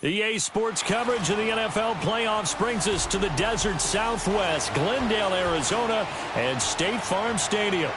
EA Sports coverage of the NFL playoffs brings us to the desert Southwest, Glendale, Arizona, and State Farm Stadium.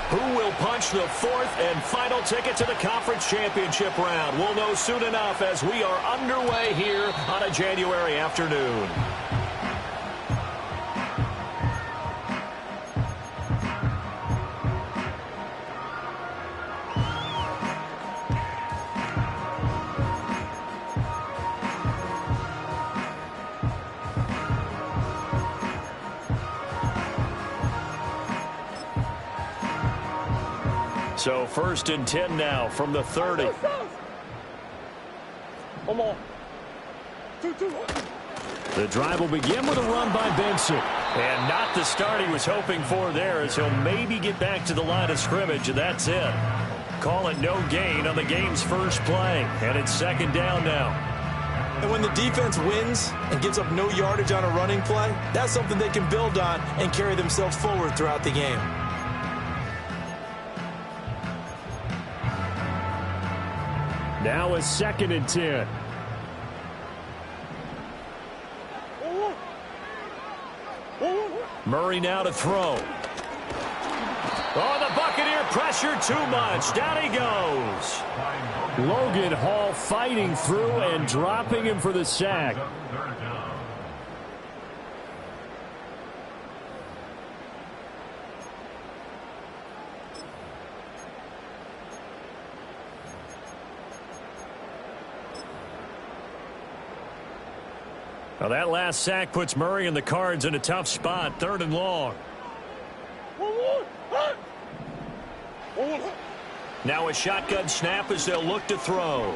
Who will punch the fourth and final ticket to the conference championship round? We'll know soon enough as we are underway here on a January afternoon. So 1st and 10 now from the 30. The drive will begin with a run by Benson. And not the start he was hoping for there, as he'll maybe get back to the line of scrimmage, and that's it. Call it no gain on the game's first play. And it's 2nd down now. And when the defense wins and gives up no yardage on a running play, that's something they can build on and carry themselves forward throughout the game. Now a 2nd and 10. Murray now to throw. Oh, the Buccaneer pressure too much. Down he goes. Logan Hall fighting through and dropping him for the sack. Well, that last sack puts Murray and the Cards in a tough spot, 3rd and long. Now a shotgun snap as they'll look to throw.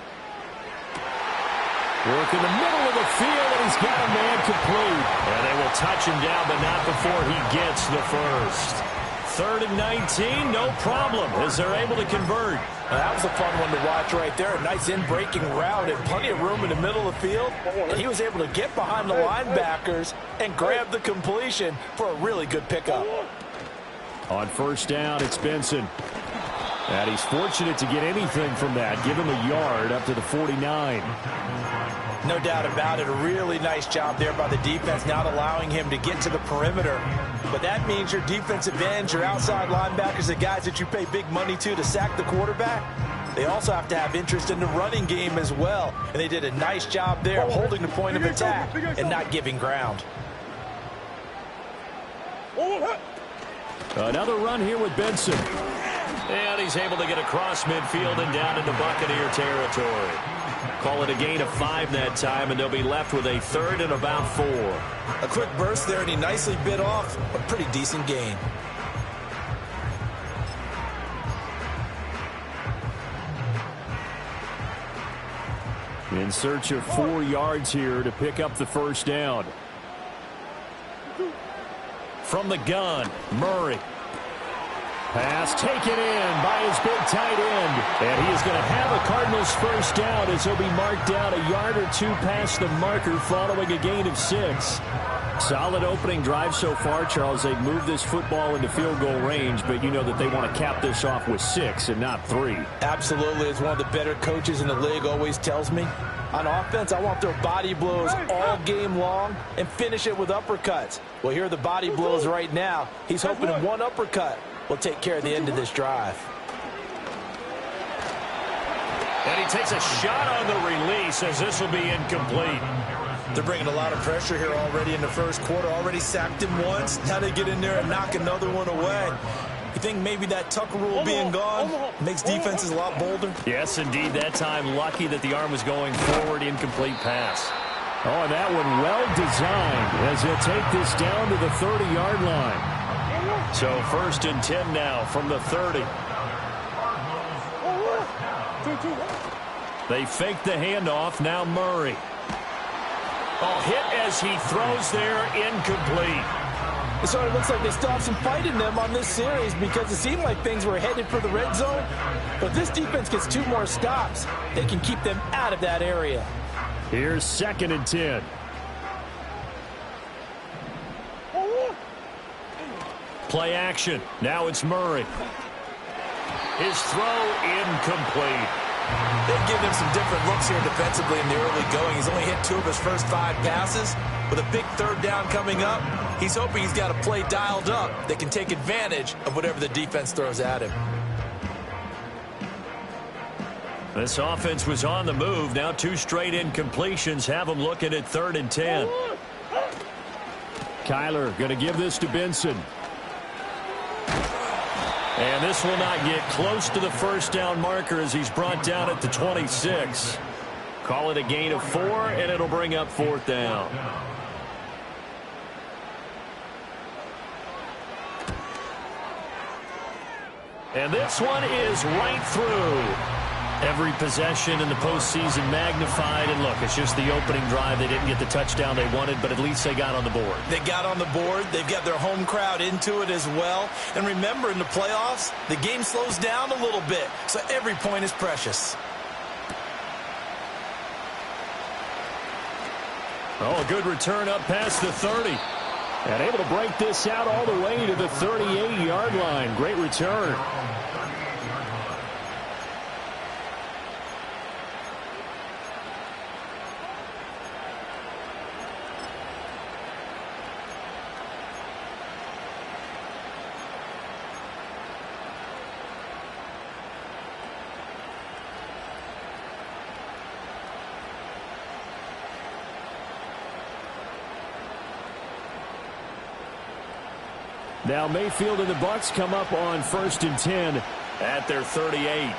Work in the middle of the field, and he's got a man complete. And they will touch him down, but not before he gets the first. 3rd and 19, no problem, as they're able to convert. Now, that was a fun one to watch right there. A nice in-breaking route and plenty of room in the middle of the field. And he was able to get behind the linebackers and grab the completion for a really good pickup. On 1st down, it's Benson. And he's fortunate to get anything from that. Give him a yard up to the 49. No doubt about it. A really nice job there by the defense, not allowing him to get to the perimeter. But that means your defensive ends, your outside linebackers, the guys that you pay big money to sack the quarterback, they also have to have interest in the running game as well. And they did a nice job there of holding the point of attack and not giving ground. Another run here with Benson. And he's able to get across midfield and down into Buccaneer territory. Call it a gain of 5 that time, and they'll be left with a 3rd and about 4. A quick burst there, and he nicely bit off a pretty decent gain. In search of 4 yards here to pick up the 1st down. From the gun, Murray. Pass taken in by his big tight end. And he is going to have a Cardinals 1st down as he'll be marked down a yard or 2 past the marker following a gain of 6. Solid opening drive so far, Charles. They've moved this football into field goal range, but you know that they want to cap this off with 6 and not 3. Absolutely. As one of the better coaches in the league always tells me, on offense, I want their body blows all game long and finish it with uppercuts. Well, here are the body blows right now. He's hoping one uppercut will take care of the end of this drive. And he takes a shot on the release as this will be incomplete. They're bringing a lot of pressure here already in the 1st quarter. Already sacked him once. Now they get in there and knock another one away. You think maybe that tuck rule being gone makes defenses a lot bolder? Yes, indeed. That time lucky that the arm was going forward. Incomplete pass. Oh, and that one well designed as he'll take this down to the 30-yard line. So 1st and 10 now from the 30. They fake the handoff. Now Murray. Oh, hit as he throws there, incomplete. It sort of looks like they stopped some fight in them on this series because it seemed like things were headed for the red zone. But this defense gets 2 more stops. They can keep them out of that area. Here's 2nd and 10. Play action. Now it's Murray. His throw incomplete. They've given him some different looks here defensively in the early going. He's only hit 2 of his first 5 passes. With a big 3rd down coming up, he's hoping he's got a play dialed up that can take advantage of whatever the defense throws at him. This offense was on the move. Now 2 straight incompletions have them looking at 3rd and 10. Kyler going to give this to Benson. And this will not get close to the 1st down marker as he's brought down at the 26. Call it a gain of 4, and it'll bring up 4th down. And this one is right through. Every possession in the postseason magnified. And look, it's just the opening drive. They didn't get the touchdown they wanted, but at least they got on the board. They got on the board. They've got their home crowd into it as well. And remember, in the playoffs, the game slows down a little bit, so every point is precious. Oh, a good return up past the 30. And able to break this out all the way to the 38-yard line. Great return. Now Mayfield and the Bucs come up on 1st and 10 at their 38.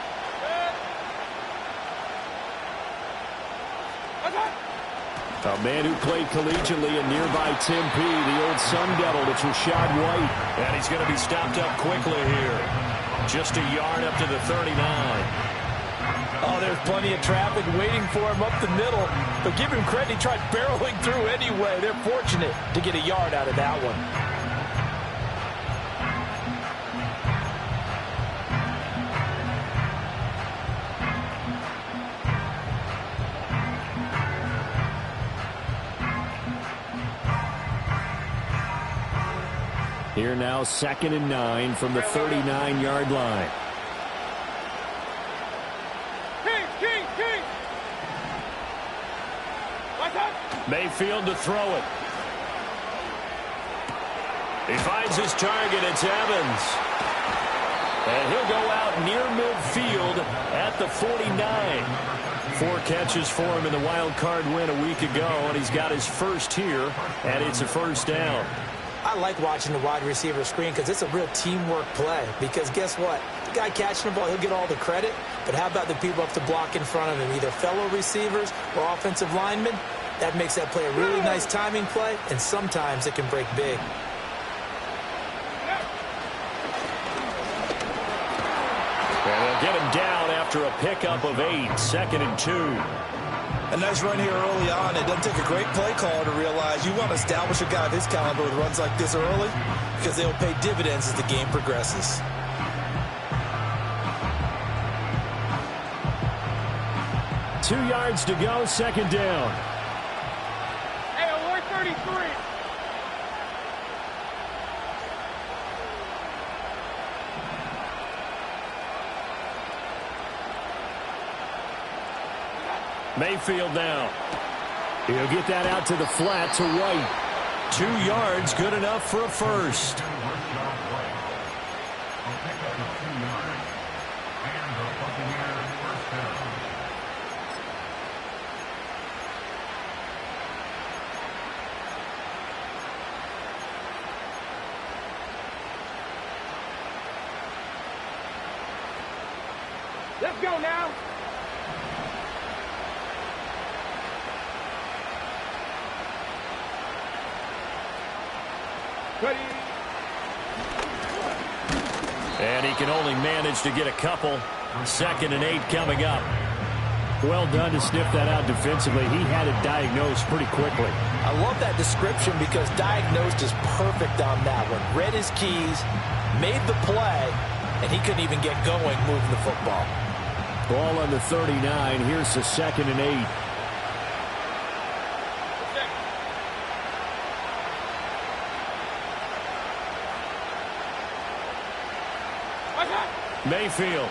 A man who played collegiately in nearby Tempe, the old Sun Devil, it's Rashad White. And he's going to be stopped up quickly here. Just a yard up to the 39. Oh, there's plenty of traffic waiting for him up the middle. But give him credit, he tried barreling through anyway. They're fortunate to get a yard out of that one. Here now, 2nd and 9 from the 39-yard line. Mayfield to throw it. He finds his target. It's Evans. And he'll go out near midfield at the 49. 4 catches for him in the wild card win a week ago, and he's got his first here, and it's a 1st down. I like watching the wide receiver screen because it's a real teamwork play. Because guess what? The guy catching the ball, he'll get all the credit. But how about the people up to block in front of him, either fellow receivers or offensive linemen? That makes that play a really nice timing play, and sometimes it can break big. And they'll get him down after a pickup of 8, 2nd and 2. A nice run here early on. It doesn't take a great play caller to realize you want to establish a guy of his caliber with runs like this early because they will pay dividends as the game progresses. Two yards to go, 2nd down. Hey, alert 33. Mayfield now. He'll get that out to the flat to White. 2 yards, good enough for a first. Let's go now. Ready. And he can only manage to get a couple. 2nd and 8 coming up. Well done to sniff that out defensively. He had it diagnosed pretty quickly. I love that description because diagnosed is perfect on that one. Read his keys, made the play, and he couldn't even get going moving the football. Ball on the 39. Here's the 2nd and 8. Mayfield.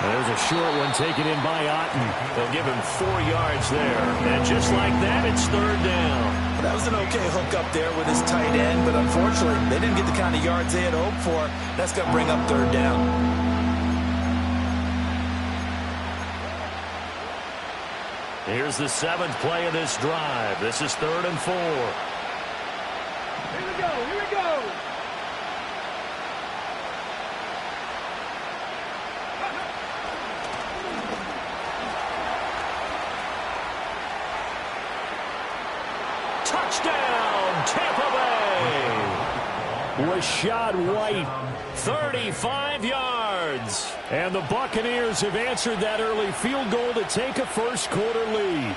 There's a short one taken in by Otten. They'll give him 4 yards there. And just like that, it's 3rd down. That was an okay hook up there with his tight end, but unfortunately, they didn't get the kind of yards they had hoped for. That's going to bring up 3rd down. Here's the 7th play of this drive. This is 3rd and 4. Here we go. Here we go. Touchdown, Tampa Bay. Rashad White, 35 yards. And the Buccaneers have answered that early field goal to take a first-quarter lead.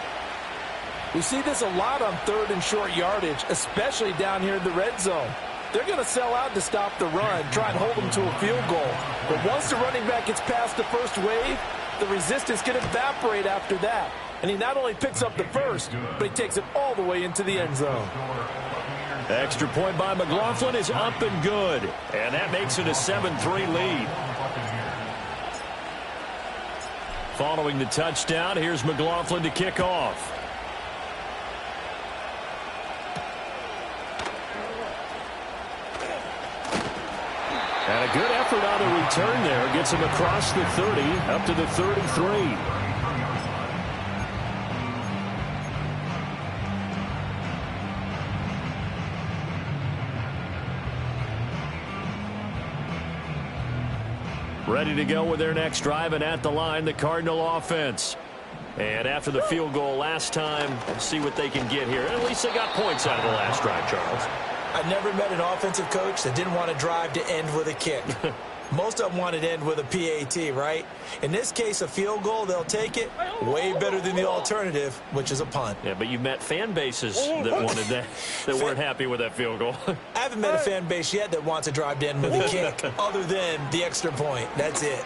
We see this a lot on 3rd and short yardage, especially down here in the red zone. They're going to sell out to stop the run, try and hold them to a field goal. But once the running back gets past the first wave, the resistance can evaporate after that. And he not only picks up the first, but he takes it all the way into the end zone. Extra point by McLaughlin is up and good. And that makes it a 7-3 lead. Following the touchdown, here's McLaughlin to kick off. And a good effort on the return there. Gets him across the 30, up to the 33. Ready to go with their next drive, and at the line, the Cardinal offense. And after the field goal last time, we'll see what they can get here. At least they got points out of the last drive, Charles. I never met an offensive coach that didn't want to drive to end with a kick. Most of them wanted to end with a PAT, right? In this case, a field goal, they'll take it. Way better than the alternative, which is a punt. Yeah, but you've met fan bases that wanted that, that weren't happy with that field goal. I haven't met a fan base yet that wants to drive to end with a kick, other than the extra point. That's it.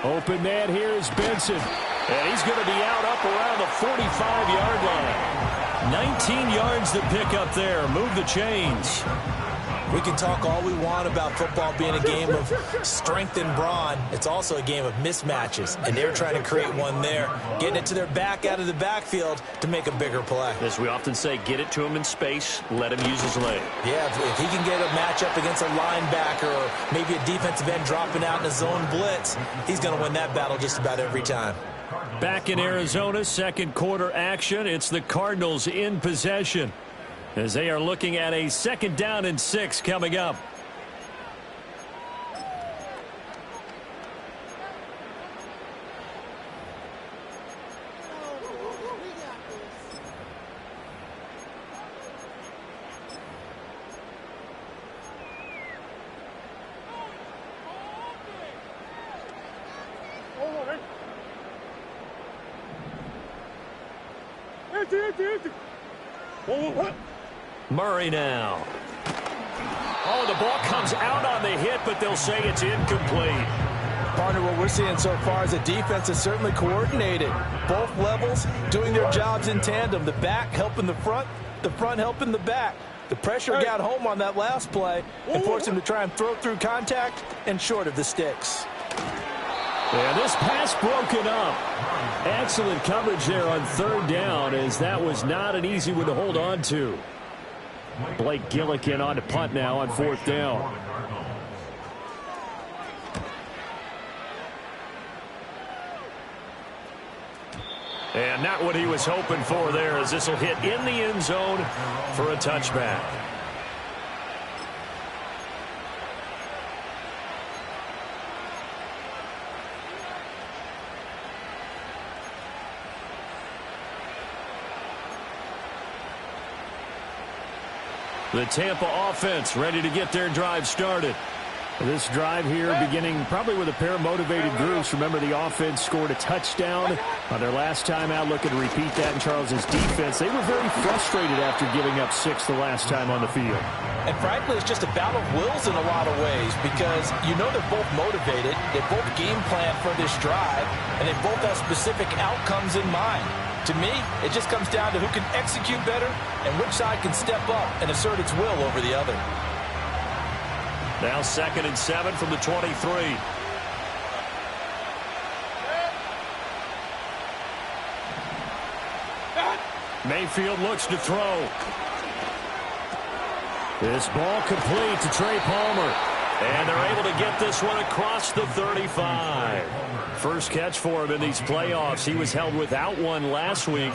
Open man here is Benson. And he's going to be out up around the 45-yard line. 19 yards to pick up there. Move the chains. We can talk all we want about football being a game of strength and brawn. It's also a game of mismatches, and they're trying to create one there, getting it to their back out of the backfield to make a bigger play. As we often say, get it to him in space, let him use his leg. Yeah, if he can get a matchup against a linebacker or maybe a defensive end dropping out in a zone blitz, he's going to win that battle just about every time. Back in Arizona, second quarter action. It's the Cardinals in possession, as they are looking at a 2nd down and 6 coming up. Murray now. Oh, the ball comes out on the hit, but they'll say it's incomplete. Partner, what we're seeing so far is a defense is certainly coordinated. Both levels doing their jobs in tandem. The back helping the front helping the back. The pressure got home on that last play and forced him to try and throw through contact and short of the sticks. And this pass broken up. Excellent coverage there on 3rd down, as that was not an easy one to hold on to. Blake Gillikin on to punt now on 4th down. And not what he was hoping for there, as this will hit in the end zone for a touchback. The Tampa offense ready to get their drive started. This drive here beginning probably with a pair of motivated groups. Remember, the offense scored a touchdown on their last time out. Looking to repeat that in Charles's defense. They were very frustrated after giving up 6 the last time on the field. And frankly, it's just a battle of wills in a lot of ways because you know they're both motivated. They both game plan for this drive, and they both have specific outcomes in mind. To me, it just comes down to who can execute better and which side can step up and assert its will over the other. Now 2nd and 7 from the 23. Mayfield looks to throw. This ball complete to Trey Palmer. And they're able to get this one across the 35. First catch for him in these playoffs. He was held without one last week,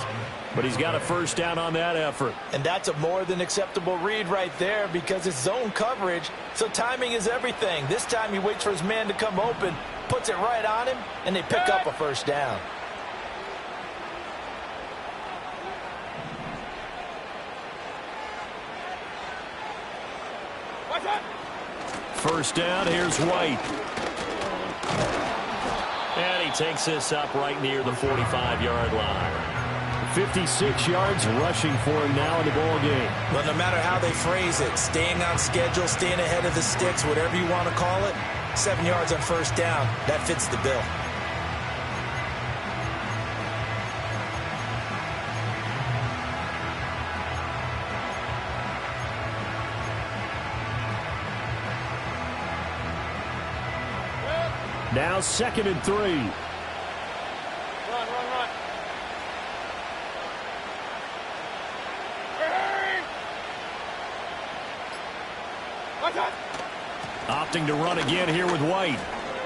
but he's got a first down on that effort. And that's a more than acceptable read right there because it's zone coverage, so timing is everything. This time he waits for his man to come open, puts it right on him, and they pick up a first down. First down, here's White. And he takes this up right near the 45-yard line. 56 yards rushing for him now in the ball game. But no matter how they phrase it, staying on schedule, staying ahead of the sticks, whatever you want to call it, 7 yards on first down, that fits the bill. Now 2nd and 3. Run. Hurry! Watch out! Opting to run again here with White.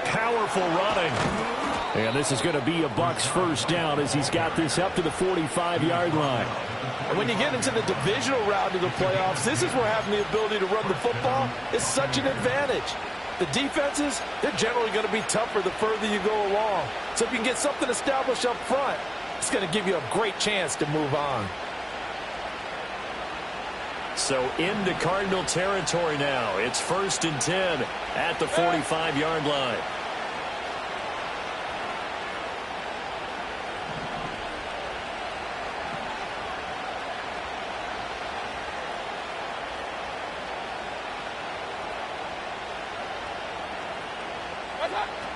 Powerful running. And this is going to be a Bucs first down as he's got this up to the 45-yard line. And when you get into the divisional round of the playoffs, this is where having the ability to run the football is such an advantage. The defenses, they're generally going to be tougher the further you go along. So if you can get something established up front, it's going to give you a great chance to move on. So into Cardinal territory now. It's 1st and 10 at the 45-yard line.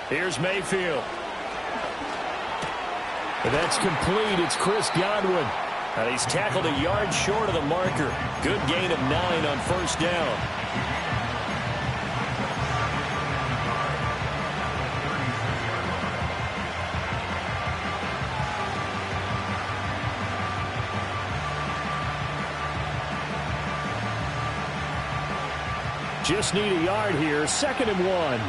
Here's Mayfield. And that's complete. It's Chris Godwin. And he's tackled a yard short of the marker. Good gain of 9 on first down. Just need a yard here. 2nd and 1.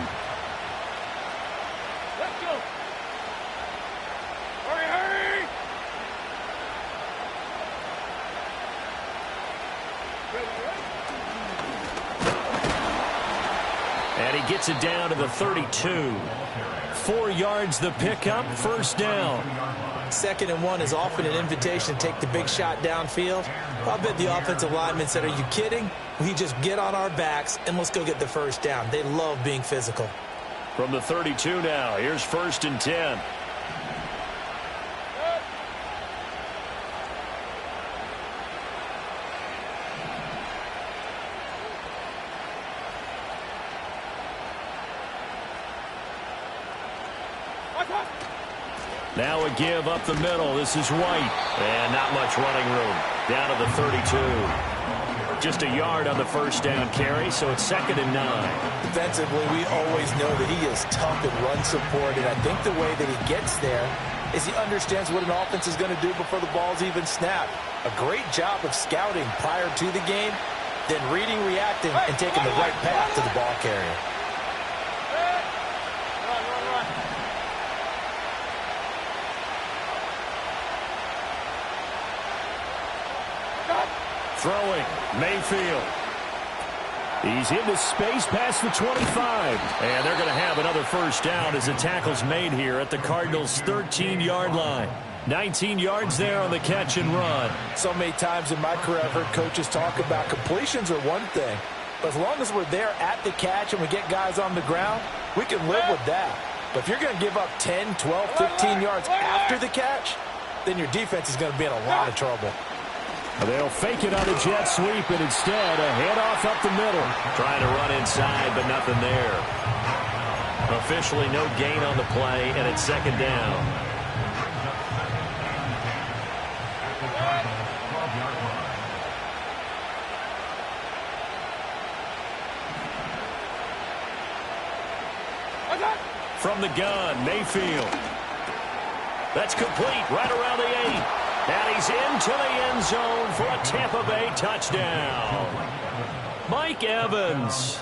And he gets it down to the 32. 4 yards the pickup, first down. 2nd and 1 is often an invitation to take the big shot downfield. I bet the offensive lineman said, are you kidding? We just get on our backs and let's go get the first down. They love being physical. From the 32 now, here's 1st and 10. Now a give up the middle. This is White. And not much running room. Down to the 32. Just a yard on the first down carry, so it's 2nd and 9. Defensively, we always know that he is tough in run support, and I think the way that he gets there is he understands what an offense is going to do before the ball's even snapped. A great job of scouting prior to the game, then reading, reacting, and taking the right path to the ball carrier. Throwing, Mayfield. He's into space past the 25. And they're going to have another first down as the tackle's made here at the Cardinals' 13-yard line. 19 yards there on the catch and run. So many times in my career I've heard coaches talk about completions are one thing. But as long as we're there at the catch and we get guys on the ground, we can live with that. But if you're going to give up 10, 12, 15 yards after the catch, then your defense is going to be in a lot of trouble. They'll fake it on a jet sweep, and instead a handoff up the middle. Trying to run inside, but nothing there. Officially no gain on the play, and it's second down. From the gun, Mayfield. That's complete right around the 8. And he's into the end zone for a Tampa Bay touchdown. Mike Evans,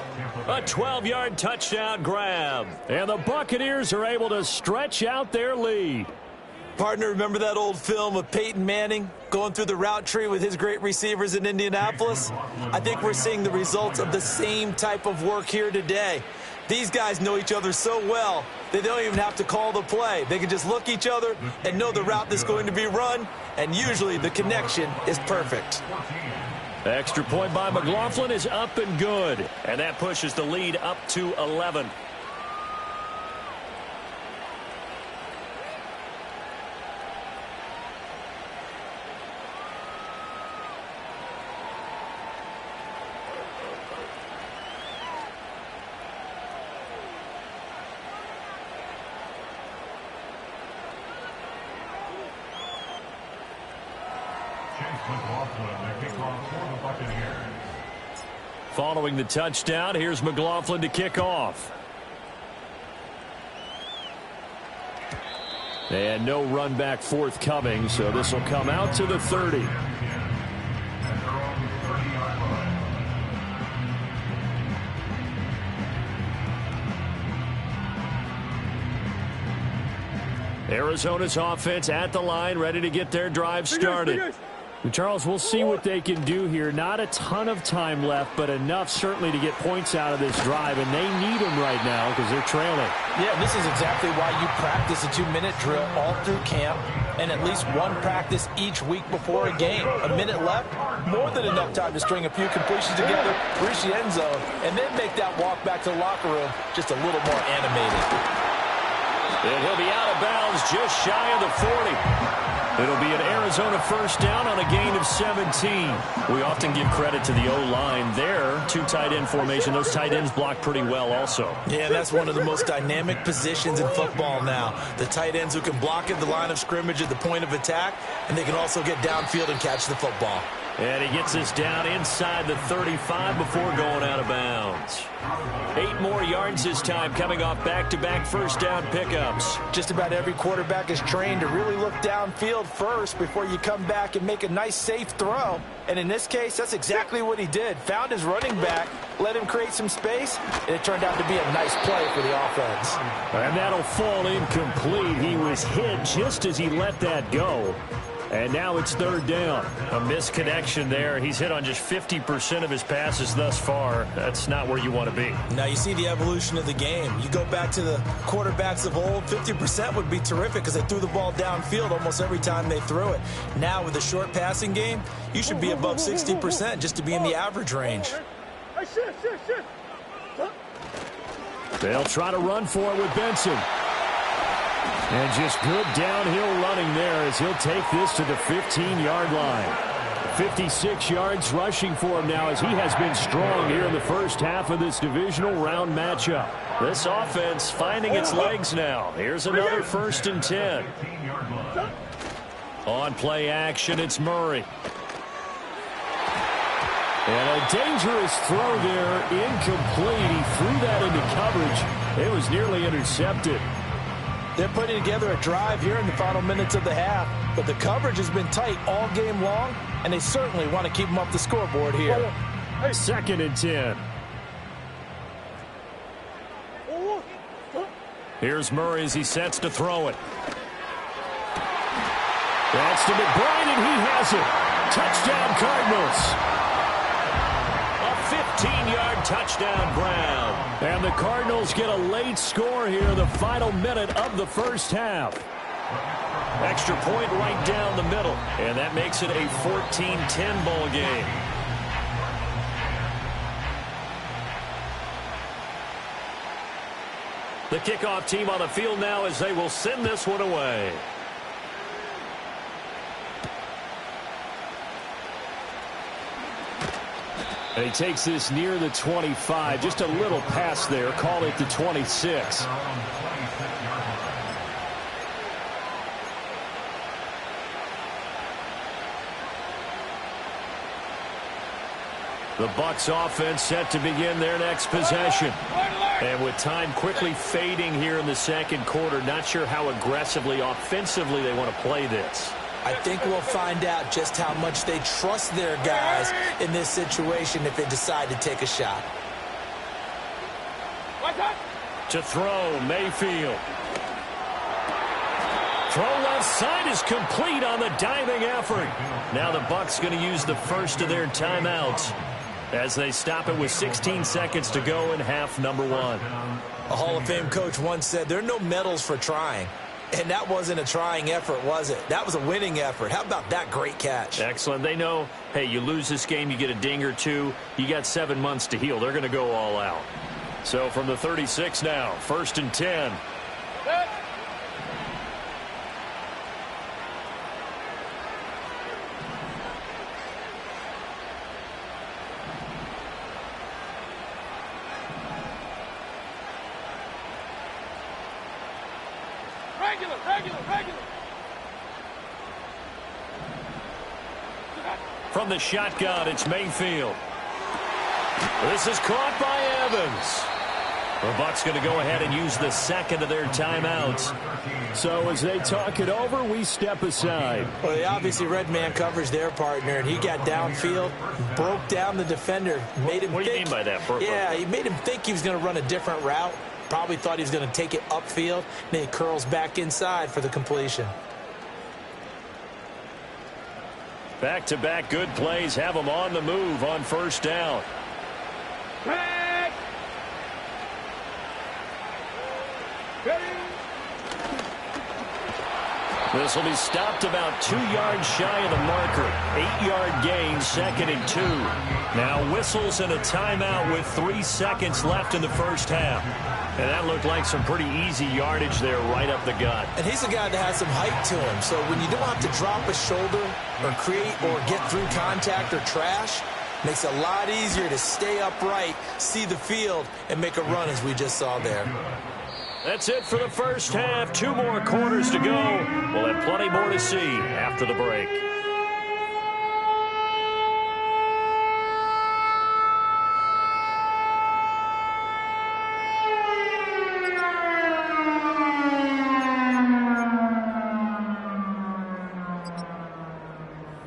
a 12-yard touchdown grab. And the Buccaneers are able to stretch out their lead. Partner, remember that old film of Peyton Manning going through the route tree with his great receivers in Indianapolis? I think we're seeing the results of the same type of work here today. These guys know each other so well, they don't even have to call the play. They can just look each other and know the route that's going to be run, and usually the connection is perfect. Extra point by McLaughlin is up and good, and that pushes the lead up to 11. Following the touchdown, here's McLaughlin to kick off. And no run back forthcoming, so this will come out to the 30. Arizona's offense at the line, ready to get their drive started. Charles, we'll see what they can do here. Not a ton of time left, but enough certainly to get points out of this drive, and they need them right now because they're trailing. Yeah, this is exactly why you practice a 2-minute drill all through camp and at least one practice each week before a game. A minute left, more than enough time to string a few completions together, reach the end zone, and then make that walk back to the locker room just a little more animated. And he'll be out of bounds just shy of the 40. It'll be an Arizona first down on a gain of 17. We often give credit to the O-line there. 2 tight end formation. Those tight ends block pretty well also. Yeah, that's one of the most dynamic positions in football now. The tight ends who can block at the line of scrimmage at the point of attack, and they can also get downfield and catch the football. And he gets us down inside the 35 before going out of bounds. 8 more yards this time, coming off back-to-back first down pickups. Just about every quarterback is trained to really look downfield first before you come back and make a nice, safe throw. And in this case, that's exactly what he did. Found his running back, let him create some space, and it turned out to be a nice play for the offense. And that'll fall incomplete. He was hit just as he let that go. And now it's third down. A misconnection there. He's hit on just 50% of his passes thus far. That's not where you want to be. Now you see the evolution of the game. You go back to the quarterbacks of old, 50% would be terrific because they threw the ball downfield almost every time they threw it. Now with the short passing game, you should be above 60% just to be in the average range. They'll try to run for it with Benson. And just good downhill running there as he'll take this to the 15-yard line. 56 yards rushing for him now as he has been strong here in the first half of this divisional round matchup. This offense finding its legs now. Here's another 1st and 10. On play action, it's Murray. And a dangerous throw there, incomplete. He threw that into coverage. It was nearly intercepted. They're putting together a drive here in the final minutes of the half, but the coverage has been tight all game long, and they certainly want to keep them off the scoreboard here. 2nd and 10. Here's Murray as he sets to throw it. That's to McBride, and he has it. Touchdown, Cardinals. A 15-yard touchdown grab. And the Cardinals get a late score here in the final minute of the first half. Extra point right down the middle, and that makes it a 14-10 ball game. The kickoff team on the field now as they will send this one away. And he takes this near the 25. Just a little pass there. Call it the 26. The Bucs offense set to begin their next possession. And with time quickly fading here in the second quarter, not sure how aggressively, offensively they want to play this. I think we'll find out just how much they trust their guys in this situation if they decide to take a shot. To throw, Mayfield. Throw left side is complete on the diving effort. Now the Bucs going to use the first of their timeouts as they stop it with 16 seconds to go in half number one. A Hall of Fame coach once said there are no medals for trying. And that wasn't a trying effort, was it? That was a winning effort. How about that great catch? Excellent. They know, hey, you lose this game, you get a ding or two. You got 7 months to heal. They're going to go all out. So from the 36 now, 1st and 10. Regular. From the shotgun, it's Mayfield. This is caught by Evans. The Bucs going to go ahead and use the second of their timeouts. So as they talk it over, we step aside. Well, they obviously red man coverage their partner, and he got downfield, broke down the defender, made him What do you mean by that? Yeah, he made him think he was going to run a different route. Probably thought he was going to take it upfield. Then he curls back inside for the completion. Back-to-back good plays have them on the move on first down. This will be stopped about 2 yards shy of the marker. 8-yard gain, 2nd and 2. Now whistles and a timeout with 3 seconds left in the first half. And that looked like some pretty easy yardage there right up the gut. And he's a guy that has some height to him. So when you don't have to drop a shoulder or create or get through contact or trash, makes it a lot easier to stay upright, see the field, and make a run as we just saw there. That's it for the first half. 2 more quarters to go. We'll have plenty more to see after the break.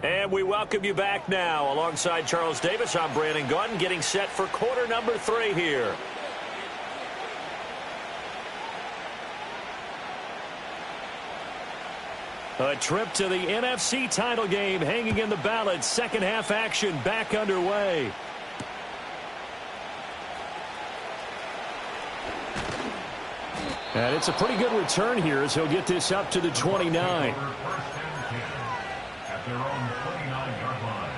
And we welcome you back now. Alongside Charles Davis, I'm Brandon Gaudin, getting set for quarter number 3 here. A trip to the NFC title game hanging in the balance. Second half action back underway. And it's a pretty good return here as he'll get this up to the 29. At their own 29-yard line.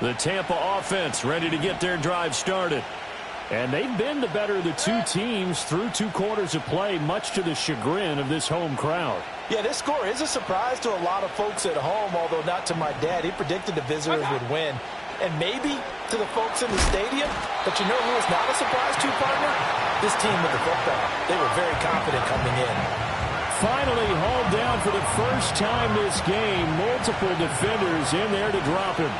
The Tampa offense ready to get their drive started. And they've been the better of the 2 teams through 2 quarters of play, much to the chagrin of this home crowd. Yeah, this score is a surprise to a lot of folks at home, although not to my dad. He predicted the visitors would win. And maybe to the folks in the stadium. But you know who was not a surprise to, partner? This team with the football. They were very confident coming in. Finally hauled down for the first time this game. Multiple defenders in there to drop him.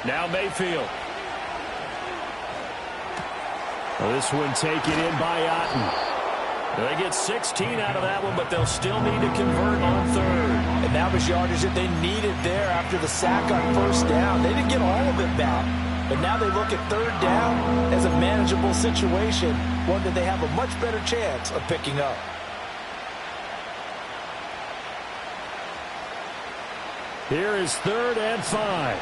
Now Mayfield. Well, this one taken in by Otten. They get 16 out of that one, but they'll still need to convert on third. And And that was yardage that they needed there after the sack on first down. They didn't get all of it back, but now they look at third down as a manageable situation, one that they have a much better chance of picking up. Here is 3rd and 5.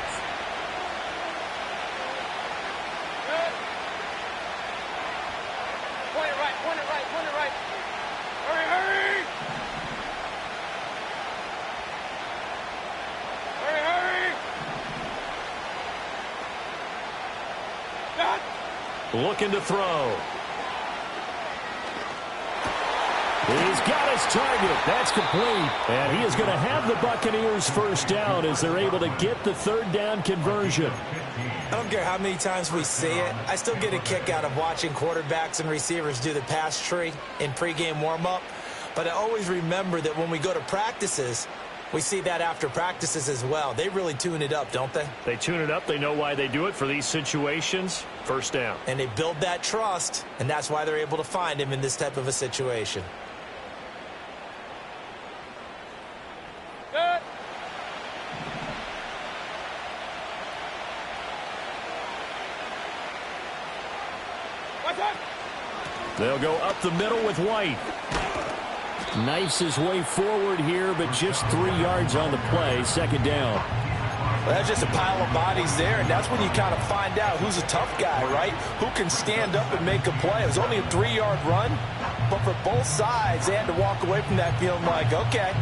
Looking to throw. He's got his target. That's complete. And he is going to have the Buccaneers first down as they're able to get the 3rd down conversion. I don't care how many times we see it. I still get a kick out of watching quarterbacks and receivers do the pass tree in pregame warm-up. But I always remember that when we go to practices, we see that after practices as well. They really tune it up, don't they? They tune it up. They know why they do it for these situations. First down. And they build that trust, and that's why they're able to find him in this type of a situation. Good. What's up? They'll go up the middle with White. Knifes his way forward here, but just 3 yards on the play. 2nd down. Well, that's just a pile of bodies there, and that's when you kind of find out who's a tough guy, right? Who can stand up and make a play. It was only a 3-yard run, but for both sides, they had to walk away from that feeling like, okay,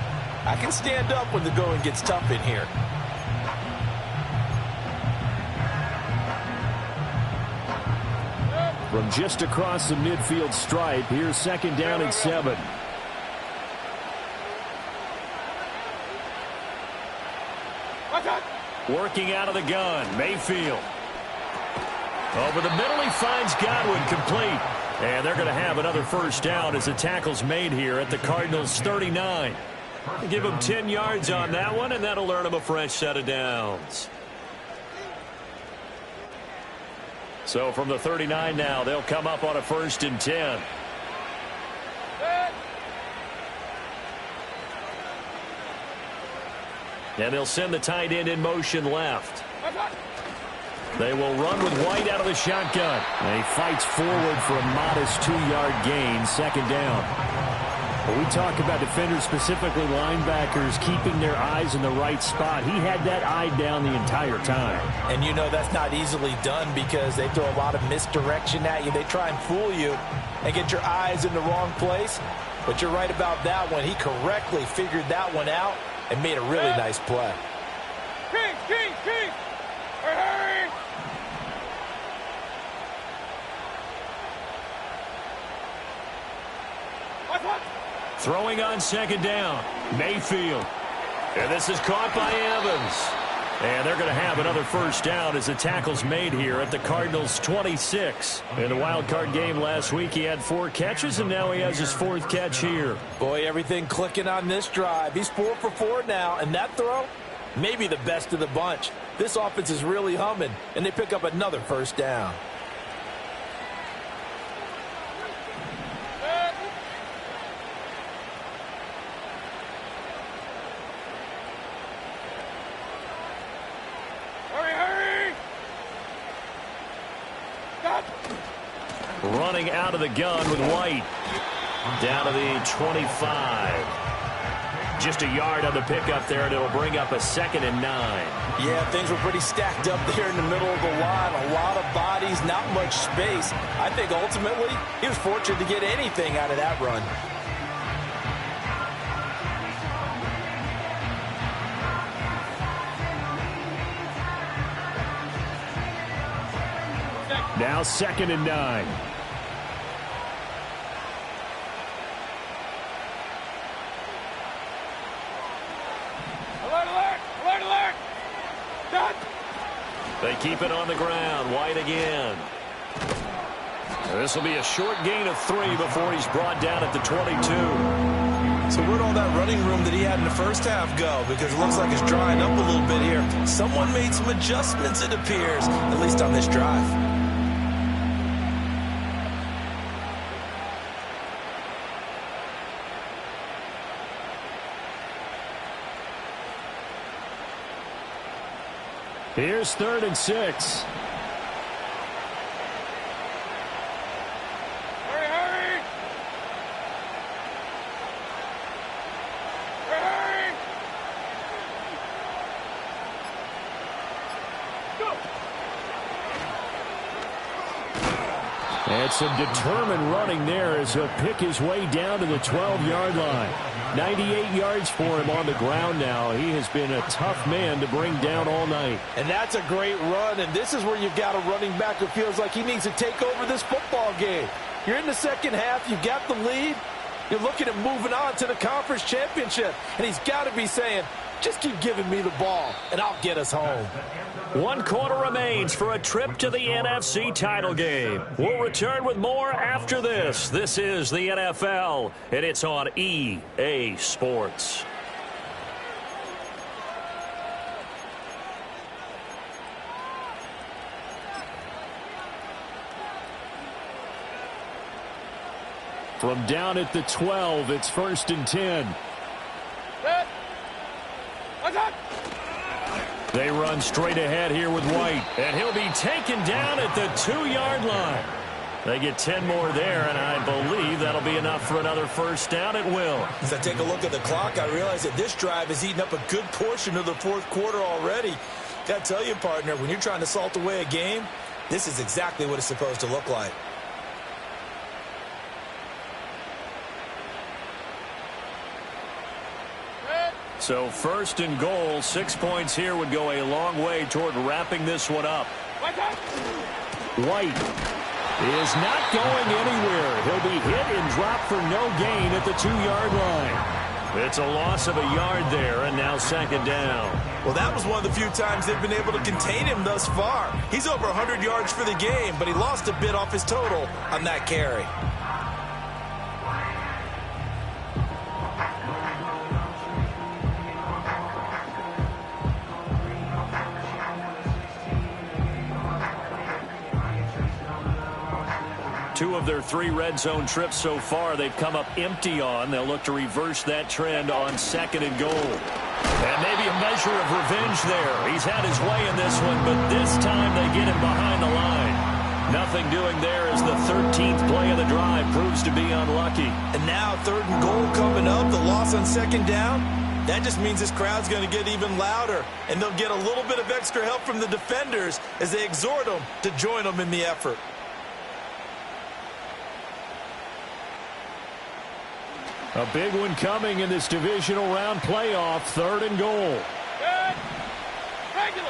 I can stand up when the going gets tough in here. From just across the midfield stripe, here's 2nd down and 7. Working out of the gun, Mayfield. Over the middle, he finds Godwin, complete. And they're going to have another first down as the tackle's made here at the Cardinals' 39. Give them 10 yards on that one, and that'll earn them a fresh set of downs. So from the 39 now, they'll come up on a 1st and 10. And they'll send the tight end in motion left. They will run with White out of the shotgun. And he fights forward for a modest 2-yard gain. 2nd down. When we talk about defenders, specifically linebackers, keeping their eyes in the right spot, he had that eye down the entire time. And you know that's not easily done because they throw a lot of misdirection at you. They try and fool you and get your eyes in the wrong place. But you're right about that one. He correctly figured that one out and made a really nice play. King! Hurry! What? Throwing on 2nd down, Mayfield. And this is caught by Evans. And they're going to have another first down as the tackle's made here at the Cardinals' 26. In the wild card game last week, he had 4 catches, and now he has his 4th catch here. Boy, everything clicking on this drive. He's 4 for 4 now, and that throw, maybe the best of the bunch. This offense is really humming, and they pick up another first down. Running out of the gun with White. Down to the 25. Just a yard on the pickup there, and it'll bring up a 2nd and 9. Yeah, things were pretty stacked up there in the middle of the line. A lot of bodies, not much space. I think ultimately he was fortunate to get anything out of that run. Now 2nd and 9. Alert! Done! They keep it on the ground. White again. This will be a short gain of 3 before he's brought down at the 22. So where'd all that running room that he had in the first half go? Because it looks like it's drying up a little bit here. Someone made some adjustments, it appears, at least on this drive. Here's 3rd and 6. Hurry, hurry! Hurry! Go! And some determined running there as he'll pick his way down to the 12-yard line. 98 yards for him on the ground now. He has been a tough man to bring down all night. And that's a great run, and this is where you've got a running back who feels like he needs to take over this football game. You're in the second half, you've got the lead, you're looking at moving on to the conference championship, and he's got to be saying, just keep giving me the ball, and I'll get us home. 1 quarter remains for a trip to the NFC title game. We'll return with more after this. This is the NFL, and it's on EA Sports. From down at the 12, it's 1st and 10. Set! Attack! They run straight ahead here with White, and he'll be taken down at the 2-yard line. They get 10 more there, and I believe that'll be enough for another first down. It will. As I take a look at the clock, I realize that this drive has eaten up a good portion of the 4th quarter already. Got to tell you, partner, when you're trying to salt away a game, this is exactly what it's supposed to look like. So 1st and goal, 6 points here would go a long way toward wrapping this one up. White is not going anywhere. He'll be hit and dropped for no gain at the 2-yard line. It's a loss of a yard there, and now 2nd down. Well, that was one of the few times they've been able to contain him thus far. He's over 100 yards for the game, but he lost a bit off his total on that carry. Two of their 3 red zone trips so far they've come up empty on. They'll look to reverse that trend on 2nd and goal. And maybe a measure of revenge there. He's had his way in this one, but this time they get him behind the line. Nothing doing there as the 13th play of the drive proves to be unlucky. And now 3rd and goal coming up, the loss on 2nd down. That just means this crowd's going to get even louder, and they'll get a little bit of extra help from the defenders as they exhort them to join them in the effort. A big one coming in this divisional round playoff, 3rd and goal. Good! Regular!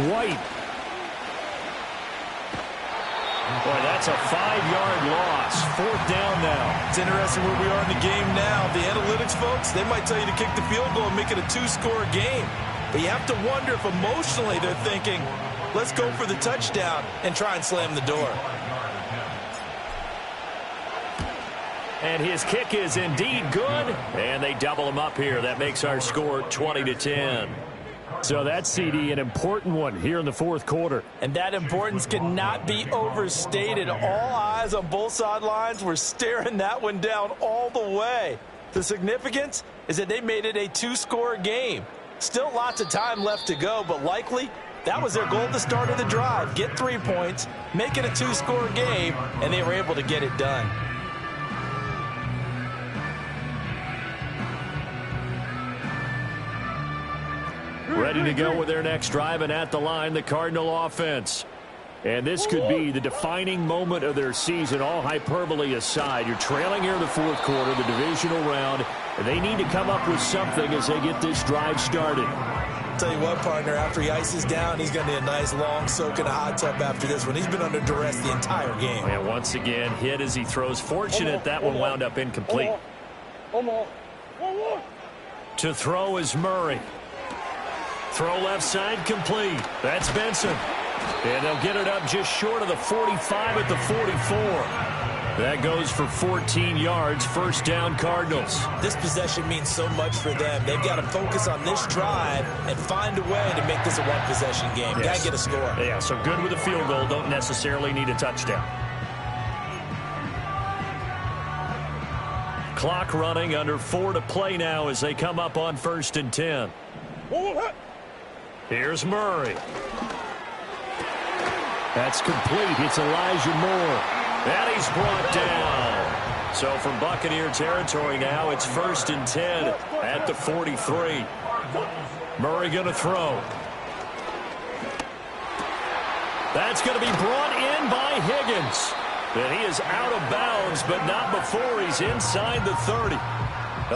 White. Boy, that's a 5-yard loss. 4th down now. It's interesting where we are in the game now. The analytics folks, they might tell you to kick the field goal and make it a 2-score game. But you have to wonder if emotionally they're thinking, let's go for the touchdown and try and slam the door. And his kick is indeed good. And they double him up here. That makes our score 20-10. So that's, CD, an important one here in the 4th quarter. And that importance cannot be overstated. All eyes on both sidelines were staring that one down all the way. The significance is that they made it a 2-score game. Still lots of time left to go, but likely that was their goal at the start of the drive. Get 3 points, make it a 2-score game, and they were able to get it done. Ready to go with their next drive, and at the line, the Cardinal offense. And this could be the defining moment of their season, all hyperbole aside. You're trailing here in the 4th quarter, the divisional round, and they need to come up with something as they get this drive started. Tell you what, partner, after he ices down, he's going to need a nice long soak in a hot tub after this one. He's been under duress the entire game. And once again, hit as he throws. Fortunate that one wound up incomplete. To throw is Murray. Throw left side complete. That's Benson. And they'll get it up just short of the 45 at the 44. That goes for 14 yards. 1st down, Cardinals. This possession means so much for them. They've got to focus on this drive and find a way to make this a one-possession game. Yes. Got to get a score. Yeah, so good with a field goal. Don't necessarily need a touchdown. clock running, under 4 to play now as they come up on 1st and 10. Here's Murray. That's complete. It's Elijah Moore. And he's brought down. So from Buccaneer territory now, it's 1st and 10 at the 43. Murray going to throw. That's going to be brought in by Higgins. And he is out of bounds, but not before he's inside the 30.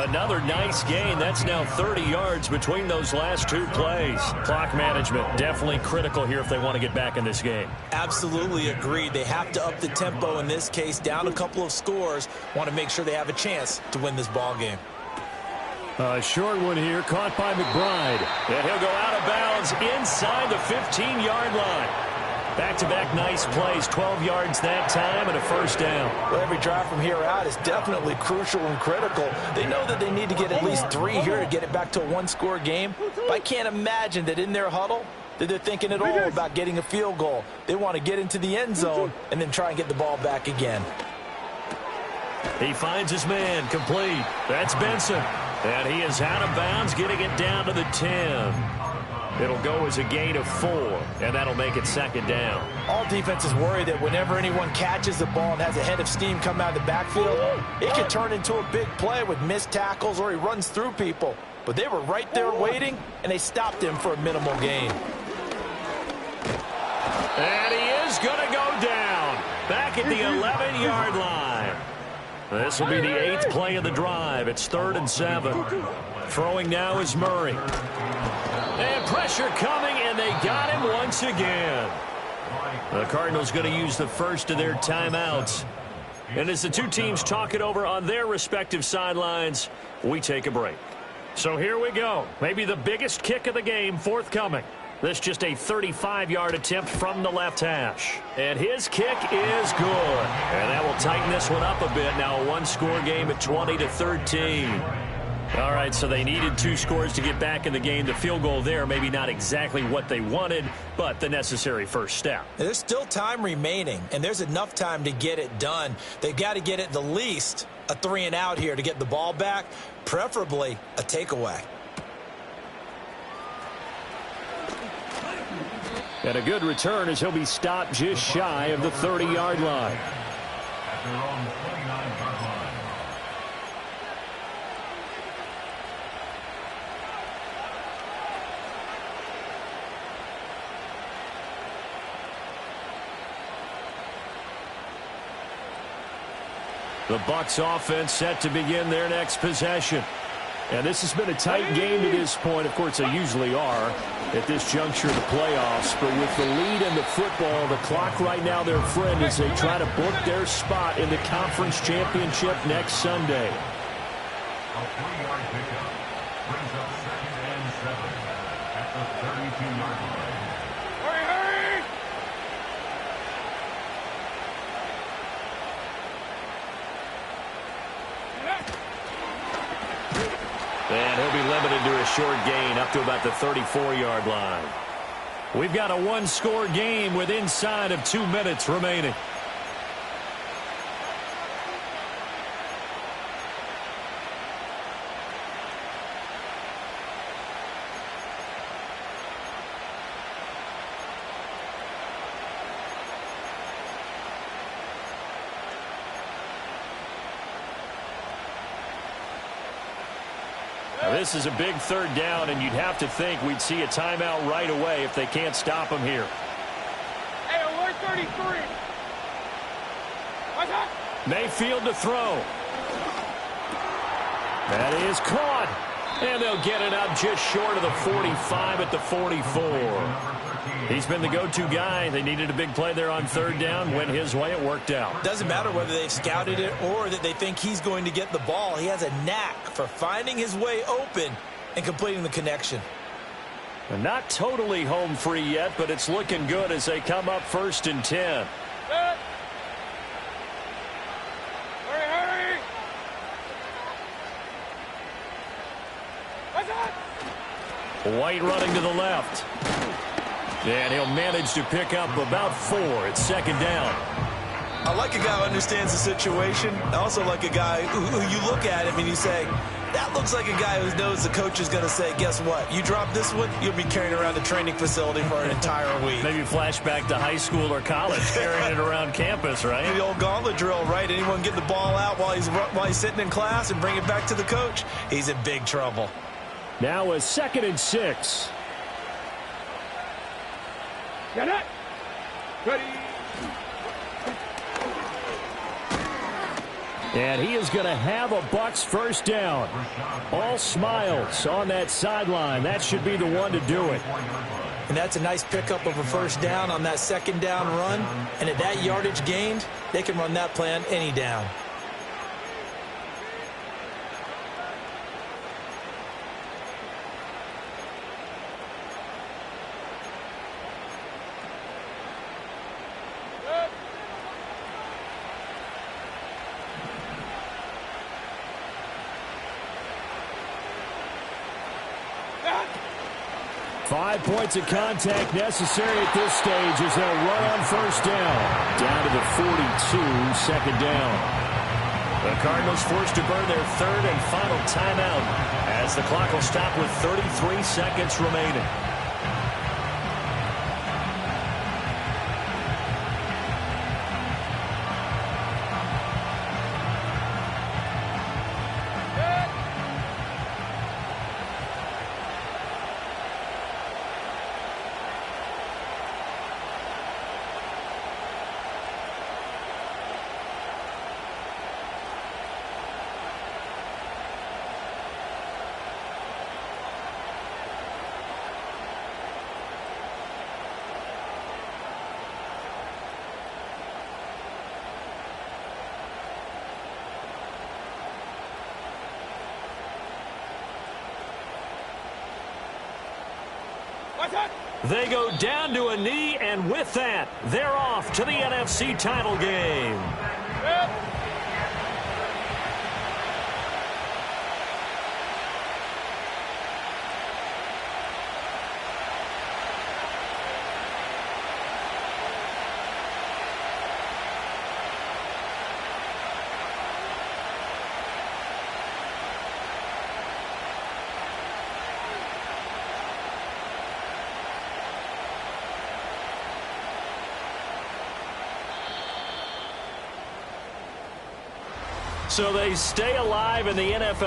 Another nice gain. That's now 30 yards between those last 2 plays. Clock management definitely critical here if they want to get back in this game. Absolutely agreed. They have to up the tempo in this case, down a couple of scores. Want to make sure they have a chance to win this ball game. A short one here, caught by McBride. And he'll go out of bounds inside the 15-yard line. Back-to-back nice plays, 12 yards that time and a first down. Well, every drive from here out is definitely crucial and critical. They know that they need to get at least 3 here to get it back to a one-score game. But I can't imagine that in their huddle that they're thinking at all about getting a field goal. They want to get into the end zone and then try and get the ball back again. He finds his man, complete. That's Benson. And he is out of bounds, getting it down to the 10. It'll go as a gain of 4, and that'll make it 2nd down. All defenses worry that whenever anyone catches the ball and has a head of steam come out of the backfield, it can turn into a big play with missed tackles or he runs through people. But they were right there waiting, and they stopped him for a minimal gain. And he is going to go down. Back at the 11-yard line. This will be the 8th play of the drive. It's 3rd and 7. Throwing now is Murray. And pressure coming, and they got him once again. The Cardinals going to use the first of their timeouts. And as the two teams talk it over on their respective sidelines, we take a break. So here we go. Maybe the biggest kick of the game forthcoming. This just a 35-yard attempt from the left hash. And his kick is good. And that will tighten this one up a bit. Now a one-score game at 20-13. All right, so they needed 2 scores to get back in the game. The field goal there, maybe not exactly what they wanted, but the necessary first step. There's still time remaining, and there's enough time to get it done. They've got to get at the least a 3-and-out here to get the ball back, preferably a takeaway. And a good return as he'll be stopped just shy of the 30-yard line. At their own 29-yard line. The Bucs offense set to begin their next possession. And this has been a tight game to this point. Of course, they usually are at this juncture of the playoffs. But with the lead in the football, the clock right now their friend as they try to book their spot in the conference championship next Sunday. A 3-yard pickup brings up 2nd and 7 at the 32-yard line. Hurry, hurry! And he'll be limited to a short gain up to about the 34-yard line. We've got a one-score game with inside of 2 minutes remaining. Now, this is a big 3rd down, and you'd have to think we'd see a timeout right away if they can't stop him here. Hey, alert 33. What's up? Mayfield to throw. That is caught. And they'll get it up just short of the 45 at the 44. He's been the go-to guy. They needed a big play there on 3rd down. Went his way. It worked out. Doesn't matter whether they've scouted it or that they think he's going to get the ball. He has a knack for finding his way open and completing the connection. And not totally home free yet, but it's looking good as they come up 1st and 10. Hurry, hurry! What's up? White running to the left. And he'll manage to pick up about 4. It's 2nd down. I like a guy who understands the situation. I also like a guy who you look at him and you say, that looks like a guy who knows the coach is going to say, guess what? You drop this one, you'll be carrying around the training facility for an entire week. Maybe flashback to high school or college, carrying it around campus, right? The old gauntlet drill, right? Anyone get the ball out while he's sitting in class and bring it back to the coach, he's in big trouble. Now a 2nd and 6. Get it. Ready. And he is going to have a Bucs first down. All smiles on that sideline. That should be the one to do it. And that's a nice pickup of a first down on that 2nd down run. And at that yardage gained, they can run that plan any down. Five points of contact necessary at this stage as they'll run on first down. Down to the 42, 2nd down. The Cardinals forced to burn their 3rd and final timeout as the clock will stop with 33 seconds remaining. They go down to a knee, and with that, they're off to the NFC title game. So they stay alive in the NFL.